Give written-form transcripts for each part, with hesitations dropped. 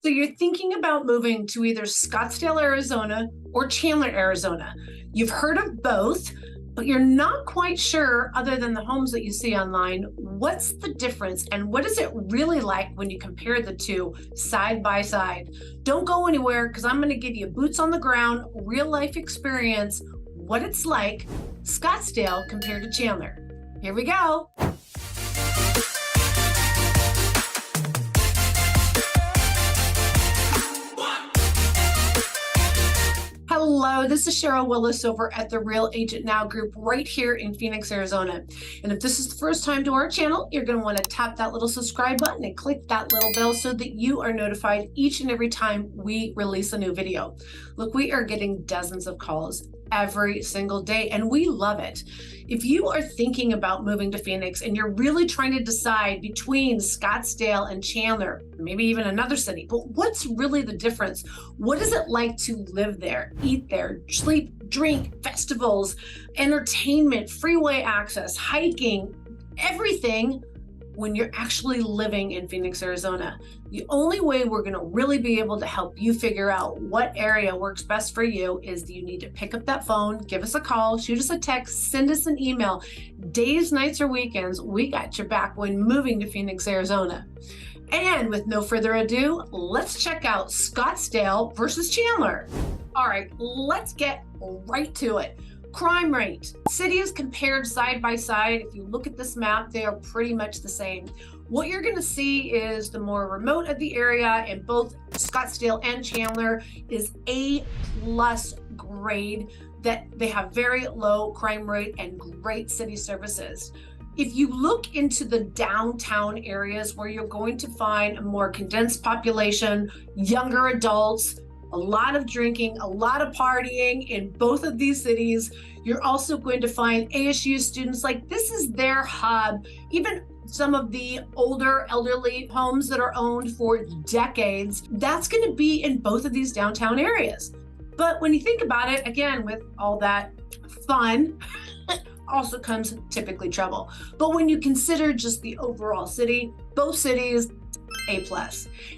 So you're thinking about moving to either Scottsdale, Arizona or Chandler, Arizona. You've heard of both, but you're not quite sure, other than the homes that you see online, what's the difference and what is it really like when you compare the two side by side. Don't go anywhere because I'm going to give you boots on the ground, real life experience, what it's like, Scottsdale compared to Chandler. Here we go. Hello, this is Sheryl Willis over at the Real Agent Now group right here in Phoenix, Arizona. And if this is the first time to our channel, you're going to want to tap that little subscribe button and click that little bell so that you are notified each and every time we release a new video. Look, we are getting dozens of calls every single day, and we love it. If you are thinking about moving to Phoenix and you're really trying to decide between Scottsdale and Chandler, maybe even another city, but what's really the difference? What is it like to live there, eat there, sleep, drink, festivals, entertainment, freeway access, hiking, everything when you're actually living in Phoenix, Arizona? The only way we're going to really be able to help you figure out what area works best for you is you need to pick up that phone, give us a call, shoot us a text, send us an email. Days, nights, or weekends, we got your back when moving to Phoenix, Arizona. And with no further ado, let's check out Scottsdale versus Chandler. All right, let's get right to it. Crime rate. Cities compared side by side, if you look at this map, they are pretty much the same. What you're going to see is the more remote of the area in both Scottsdale and Chandler is A+ grade, that they have very low crime rate and great city services. If you look into the downtown areas where you're going to find a more condensed population, younger adults, a lot of drinking, a lot of partying in both of these cities. You're also going to find ASU students, like this is their hub. Even some of the older elderly homes that are owned for decades, that's going to be in both of these downtown areas. But when you think about it, again, with all that fun, also comes typically trouble. But when you consider just the overall city, both cities, A+.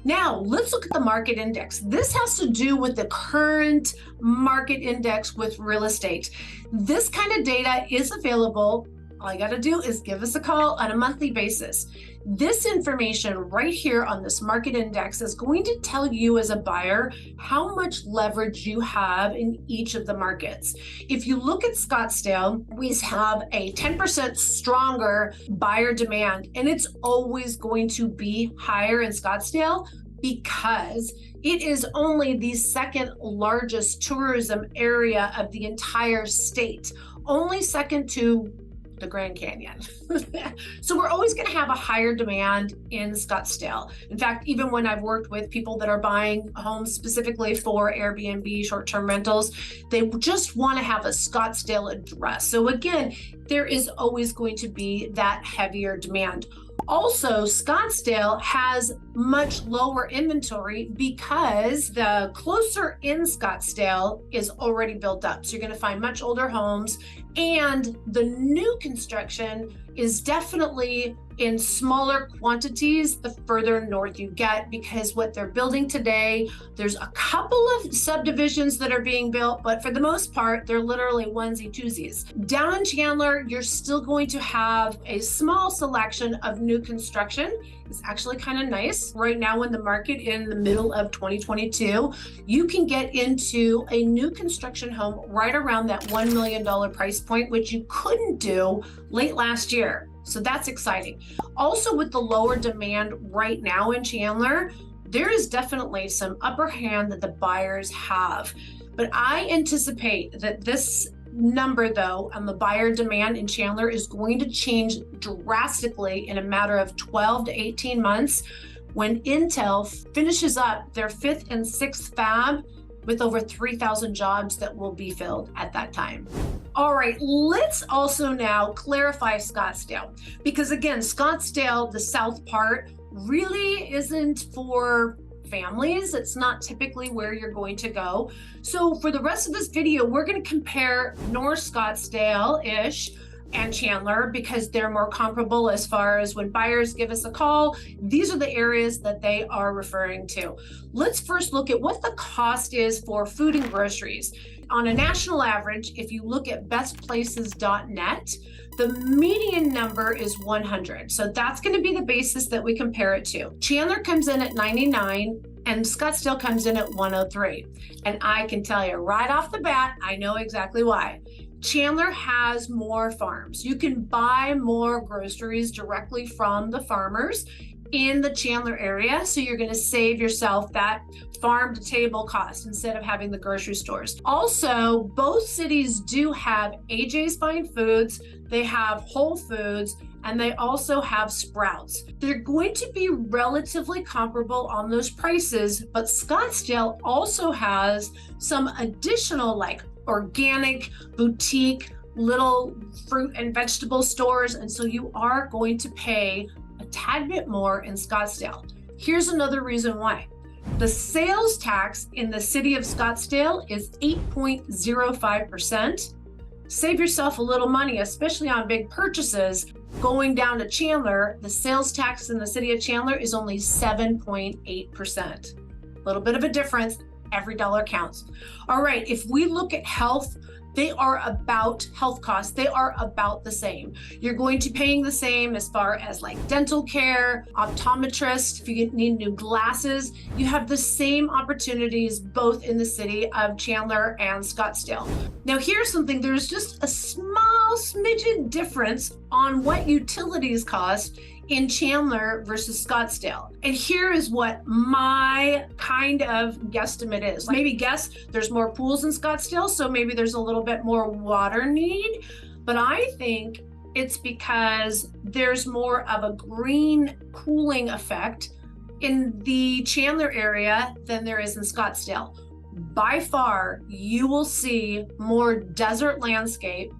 Now, let's look at the market index. This has to do with the current market index with real estate. This kind of data is available. All you got to do is give us a call on a monthly basis. This information right here on this market index is going to tell you as a buyer how much leverage you have in each of the markets. If you look at Scottsdale, we have a 10% stronger buyer demand, and it's always going to be higher in Scottsdale because it is only the second largest tourism area of the entire state, only second to the Grand Canyon. So we're always going to have a higher demand in Scottsdale. In fact, even when I've worked with people that are buying homes specifically for Airbnb short-term rentals, they just want to have a Scottsdale address. So again, there is always going to be that heavier demand. Also, Scottsdale has much lower inventory because the closer in Scottsdale is already built up. So you're going to find much older homes, and the new construction is definitely in smaller quantities the further north you get, because what they're building today, there's a couple of subdivisions that are being built, but for the most part, they're literally onesie twosies. Down in Chandler, you're still going to have a small selection of new construction. It's actually kind of nice. Right now in the market in the middle of 2022, you can get into a new construction home right around that $1 million price point, which you couldn't do late last year. So that's exciting. Also, with the lower demand right now in Chandler, there is definitely some upper hand that the buyers have. But I anticipate that this number, though, on the buyer demand in Chandler is going to change drastically in a matter of 12 to 18 months when Intel finishes up their 5th and 6th fab with over 3,000 jobs that will be filled at that time. All right, let's also now clarify Scottsdale, because again, Scottsdale, the south part, really isn't for families. It's not typically where you're going to go. So for the rest of this video, we're going to compare North Scottsdale-ish and Chandler because they're more comparable as far as when buyers give us a call. These are the areas that they are referring to. Let's first look at what the cost is for food and groceries. On a national average, if you look at bestplaces.net, the median number is 100. So that's going to be the basis that we compare it to. Chandler comes in at 99 and Scottsdale comes in at 103. And I can tell you right off the bat, I know exactly why. Chandler has more farms. You can buy more groceries directly from the farmers in the Chandler area. So you're going to save yourself that farm to table cost instead of having the grocery stores. Also, both cities do have AJ's Fine Foods, they have Whole Foods, and they also have Sprouts. They're going to be relatively comparable on those prices, but Scottsdale also has some additional like organic, boutique, little fruit and vegetable stores. And so you are going to pay a tad bit more in Scottsdale. Here's another reason why. The sales tax in the city of Scottsdale is 8.05%. Save yourself a little money, especially on big purchases. Going down to Chandler, the sales tax in the city of Chandler is only 7.8%. A little bit of a difference. Every dollar counts. All right, if we look at health, they are about health costs. They are about the same. You're going to be paying the same as far as like dental care, optometrist. If you need new glasses, you have the same opportunities both in the city of Chandler and Scottsdale. Now here's something, there's just a small smidgen difference on what utilities cost in Chandler versus Scottsdale. And here is what my kind of guesstimate is. Maybe guess there's more pools in Scottsdale, so maybe there's a little bit more water need. But I think it's because there's more of a green cooling effect in the Chandler area than there is in Scottsdale. By far, you will see more desert landscape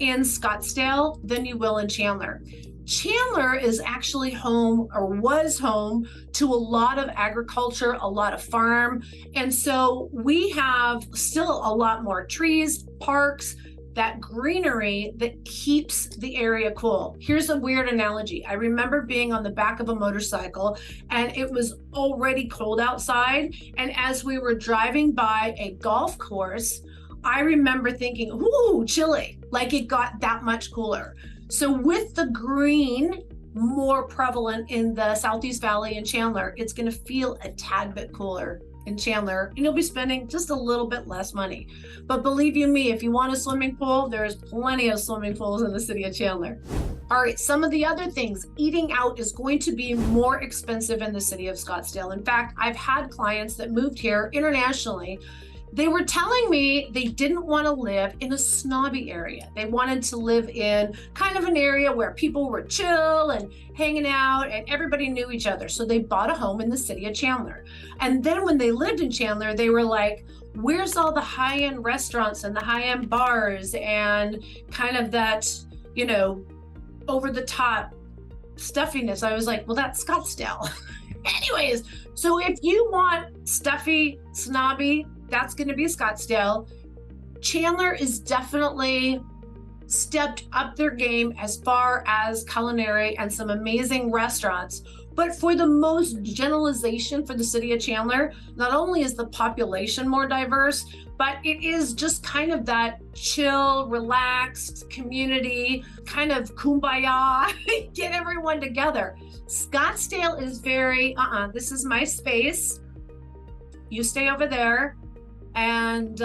in Scottsdale than you will in Chandler. Chandler is actually home or was home to a lot of agriculture, a lot of farm. And so we have still a lot more trees, parks, that greenery that keeps the area cool. Here's a weird analogy. I remember being on the back of a motorcycle and it was already cold outside. And as we were driving by a golf course, I remember thinking, ooh, chilly, like it got that much cooler. So with the green more prevalent in the Southeast Valley and Chandler, it's going to feel a tad bit cooler in Chandler, and you'll be spending just a little bit less money. But believe you me, if you want a swimming pool, there's plenty of swimming pools in the city of Chandler. All right, some of the other things, eating out is going to be more expensive in the city of Scottsdale. In fact, I've had clients that moved here internationally. They were telling me they didn't want to live in a snobby area. They wanted to live in kind of an area where people were chill and hanging out and everybody knew each other. So they bought a home in the city of Chandler. And then when they lived in Chandler, they were like, where's all the high-end restaurants and the high-end bars and kind of that, you know, over-the-top stuffiness? I was like, well, that's Scottsdale. Anyways, so if you want stuffy, snobby, that's going to be Scottsdale. Chandler is definitely stepped up their game as far as culinary and some amazing restaurants. But for the most generalization for the city of Chandler, not only is the population more diverse, but it is just kind of that chill, relaxed community, kind of kumbaya, get everyone together. Scottsdale is very, this is my space. You stay over there. And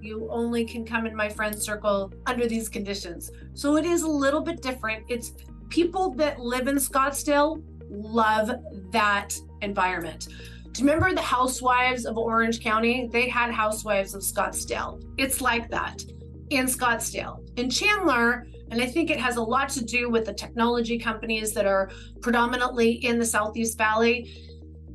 you only can come in my friend circle under these conditions. So it is a little bit different. It's people that live in Scottsdale love that environment. Do you remember the Housewives of Orange County? They had Housewives of Scottsdale. It's like that in Scottsdale. In Chandler, and I think it has a lot to do with the technology companies that are predominantly in the Southeast Valley,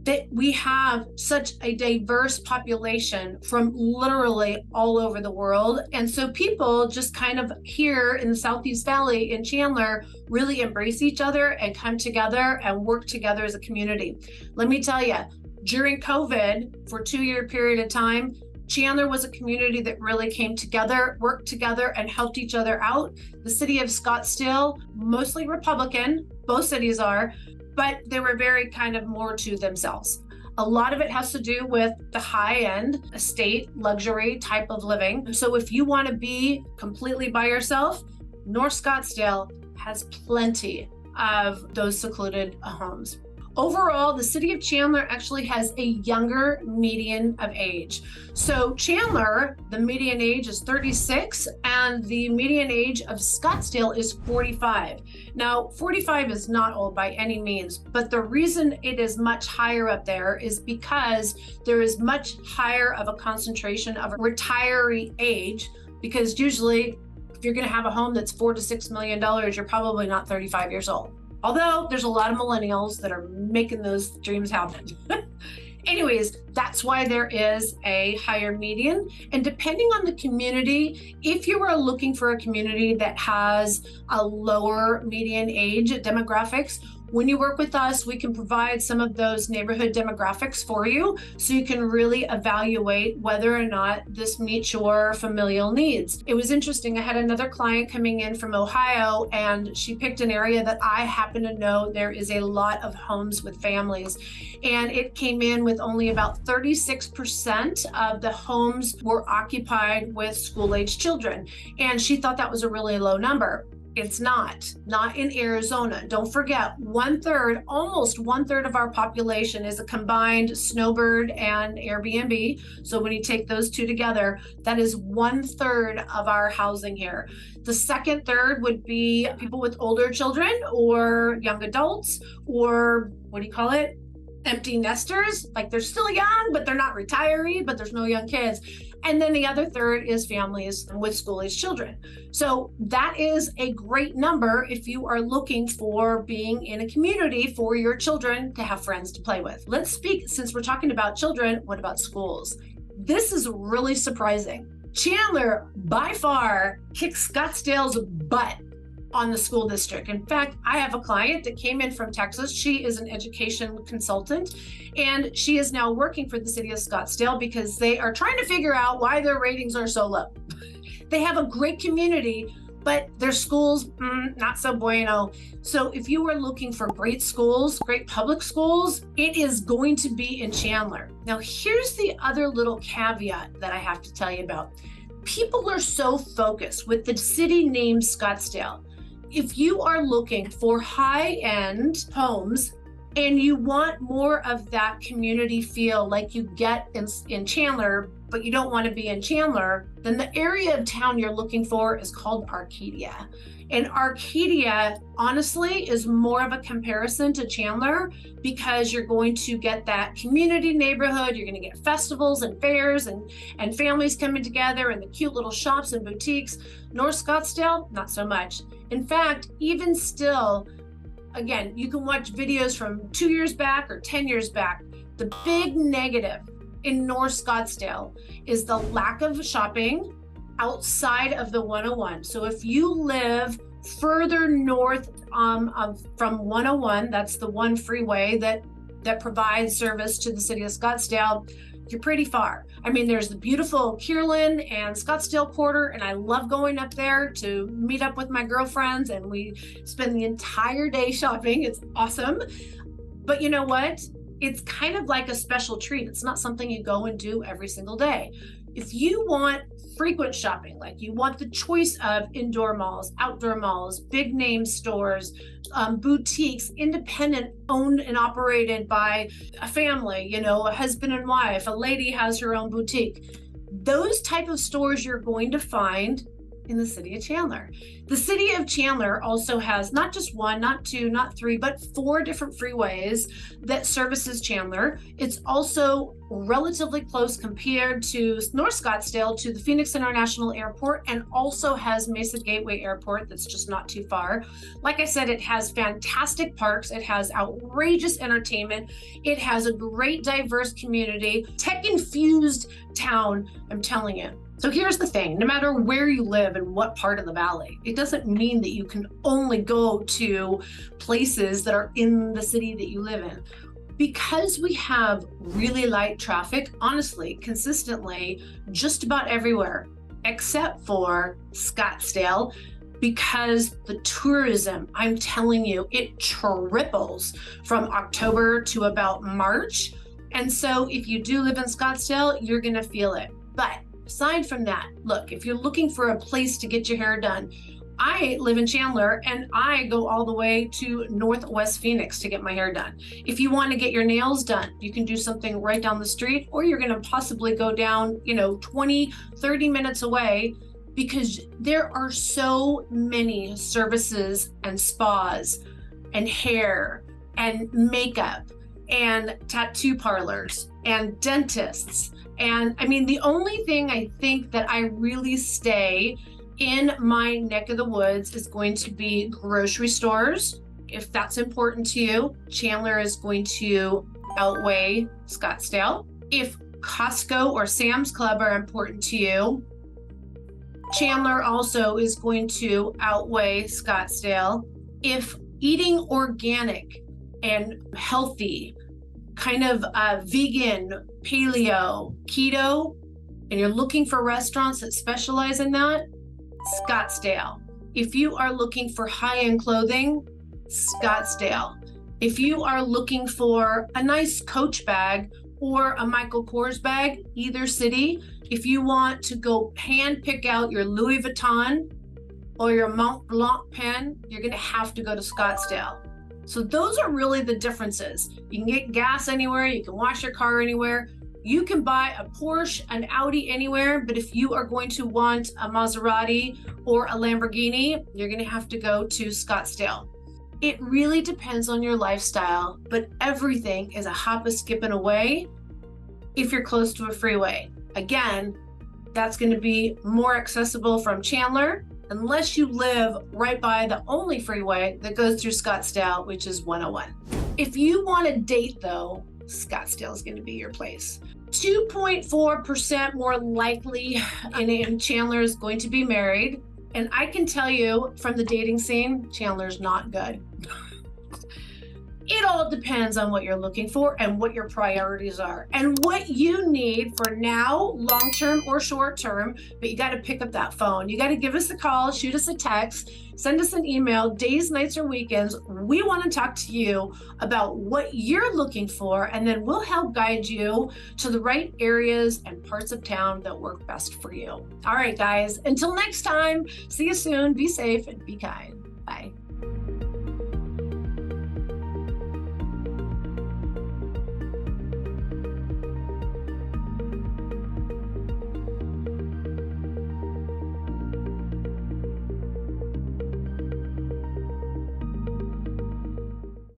that we have such a diverse population from literally all over the world. And so people just kind of here in the Southeast Valley in Chandler really embrace each other and come together and work together as a community. Let me tell you, during COVID, for a 2-year period of time, Chandler was a community that really came together, worked together, and helped each other out. The city of Scottsdale, mostly Republican, both cities are, but they were very kind of more to themselves. A lot of it has to do with the high-end estate luxury type of living. So if you want to be completely by yourself, North Scottsdale has plenty of those secluded homes. Overall, the city of Chandler actually has a younger median of age. So Chandler, the median age is 36, and the median age of Scottsdale is 45. Now, 45 is not old by any means, but the reason it is much higher up there is because there is much higher of a concentration of retiree age, because usually if you're going to have a home that's $4 to $6 million, you're probably not 35 years old. Although there's a lot of millennials that are making those dreams happen. Anyways, that's why there is a higher median. And depending on the community, if you are looking for a community that has a lower median age demographics, when you work with us, we can provide some of those neighborhood demographics for you so you can really evaluate whether or not this meets your familial needs. It was interesting. I had another client coming in from Ohio, and she picked an area that I happen to know there is a lot of homes with families. And it came in with only about 36% of the homes were occupied with school-aged children. And she thought that was a really low number. It's not in Arizona. Don't forget, almost one third of our population is a combined snowbird and Airbnb. So when you take those two together, that is 1/3 of our housing here. The second third would be people with older children or young adults, or what do you call it? Empty nesters. Like they're still young, but they're not retiree, but there's no young kids. And then the other third is families with school-aged children. So that is a great number if you are looking for being in a community for your children to have friends to play with. Let's speak, since we're talking about children, what about schools? This is really surprising. Chandler, by far, kicks Scottsdale's butt on the school district. In fact, I have a client that came in from Texas. She is an education consultant, and she is now working for the city of Scottsdale because they are trying to figure out why their ratings are so low. They have a great community, but their schools, not so bueno. So if you are looking for great schools, great public schools, it is going to be in Chandler. Now, here's the other little caveat that I have to tell you about. People are so focused with the city name Scottsdale. If you are looking for high-end homes and you want more of that community feel like you get in Chandler, but you don't want to be in Chandler, then the area of town you're looking for is called Arcadia. And Arcadia, honestly, is more of a comparison to Chandler because you're going to get that community neighborhood. You're going to get festivals and fairs and families coming together and the cute little shops and boutiques. North Scottsdale, not so much. In fact, even still, again, you can watch videos from 2 years back or 10 years back. The big negative in North Scottsdale is the lack of shopping outside of the 101. So if you live further north from 101, that's the one freeway that provides service to the city of Scottsdale, you're pretty far. I mean, there's the beautiful Kierland and Scottsdale Quarter, and I love going up there to meet up with my girlfriends, and we spend the entire day shopping. It's awesome. But you know what? It's kind of like a special treat. It's not something you go and do every single day. If you want frequent shopping, like you want the choice of indoor malls, outdoor malls, big name stores, boutiques, independent, owned and operated by a family, you know, a husband and wife, a lady has her own boutique. Those type of stores you're going to find in the city of Chandler. The city of Chandler also has not just one, not two, not three, but 4 different freeways that services Chandler. It's also relatively close compared to North Scottsdale to the Phoenix International Airport, and also has Mesa Gateway Airport that's just not too far. Like I said, it has fantastic parks. It has outrageous entertainment. It has a great diverse community, tech-infused town, I'm telling you. So here's the thing, no matter where you live and what part of the valley, it doesn't mean that you can only go to places that are in the city that you live in. Because we have really light traffic, honestly, consistently, just about everywhere, except for Scottsdale, because the tourism, I'm telling you, it triples from October to about March. And so if you do live in Scottsdale, you're gonna feel it. But aside from that, look, if you're looking for a place to get your hair done, I live in Chandler and I go all the way to Northwest Phoenix to get my hair done. If you want to get your nails done, you can do something right down the street, or you're going to possibly go down, 20, 30 minutes away, because there are so many services and spas and hair and makeup and tattoo parlors and dentists. And I mean, the only thing I think that I really stay in my neck of the woods is going to be grocery stores. If that's important to you, Chandler is going to outweigh Scottsdale. If Costco or Sam's Club are important to you, Chandler also is going to outweigh Scottsdale. If eating organic and healthy, kind of vegan, paleo, keto, and you're looking for restaurants that specialize in that, Scottsdale. If you are looking for high-end clothing, Scottsdale. If you are looking for a nice Coach bag or a Michael Kors bag, either city. If you want to go hand pick out your Louis Vuitton or your Mont Blanc pen, you're gonna have to go to Scottsdale. So those are really the differences. You can get gas anywhere, you can wash your car anywhere, you can buy a Porsche, an Audi anywhere, but if you are going to want a Maserati or a Lamborghini, you're gonna have to go to Scottsdale. It really depends on your lifestyle, but everything is a hop, a skip, and away if you're close to a freeway. Again, that's gonna be more accessible from Chandler, unless you live right by the only freeway that goes through Scottsdale, which is 101. If you want a date though, Scottsdale is going to be your place. 2.4% more likely in Chandler is going to be married. And I can tell you from the dating scene, Chandler's not good. It all depends on what you're looking for and what your priorities are and what you need for now, long-term or short-term, but you got to pick up that phone. You got to give us a call, shoot us a text, send us an email, days, nights, or weekends. We want to talk to you about what you're looking for, and then we'll help guide you to the right areas and parts of town that work best for you. All right, guys, until next time, see you soon, be safe, and be kind. Bye.